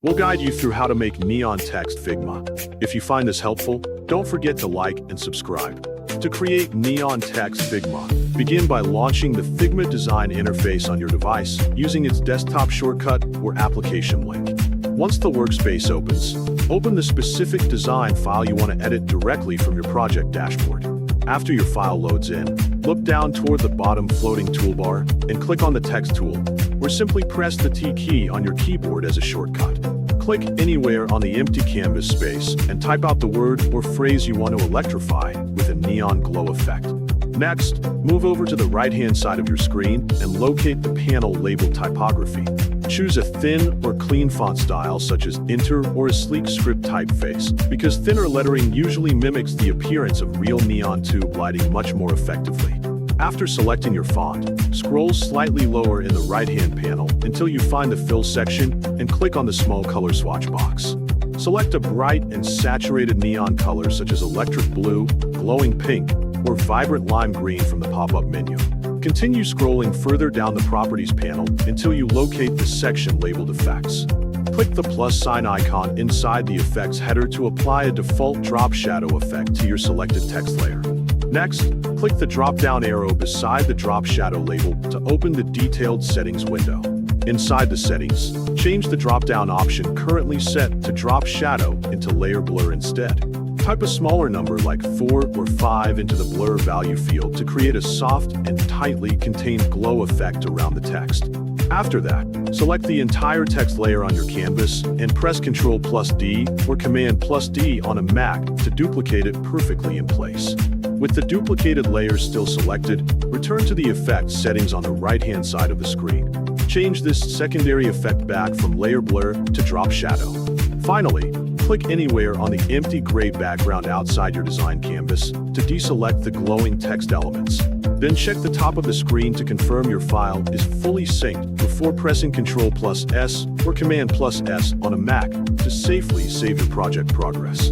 We'll guide you through how to make neon text Figma. If you find this helpful, don't forget to like and subscribe. To create neon text Figma, begin by launching the Figma design interface on your device using its desktop shortcut or application link. Once the workspace opens, open the specific design file you want to edit directly from your project dashboard. After your file loads in, look down toward the bottom floating toolbar and click on the text tool, or simply press the T key on your keyboard as a shortcut. Click anywhere on the empty canvas space and type out the word or phrase you want to electrify with a neon glow effect. Next, move over to the right-hand side of your screen and locate the panel labeled typography. Choose a thin or clean font style such as Enter or a sleek script typeface, because thinner lettering usually mimics the appearance of real neon tube lighting much more effectively. After selecting your font, scroll slightly lower in the right-hand panel until you find the Fill section and click on the small color swatch box. Select a bright and saturated neon color such as electric blue, glowing pink, or vibrant lime green from the pop-up menu. Continue scrolling further down the Properties panel until you locate the section labeled Effects. Click the plus sign icon inside the Effects header to apply a default drop shadow effect to your selected text layer. Next, click the drop-down arrow beside the drop shadow label to open the Detailed Settings window. Inside the settings, change the drop-down option currently set to drop shadow into layer blur instead. Type a smaller number like 4 or 5 into the blur value field to create a soft and tightly contained glow effect around the text. After that, select the entire text layer on your canvas and press Ctrl+D or Command+D on a Mac to duplicate it perfectly in place. With the duplicated layer still selected, return to the Effects settings on the right-hand side of the screen. Change this secondary effect back from layer blur to drop shadow. Finally, click anywhere on the empty gray background outside your design canvas to deselect the glowing text elements. Then check the top of the screen to confirm your file is fully synced before pressing Ctrl+S or Command+S on a Mac to safely save your project progress.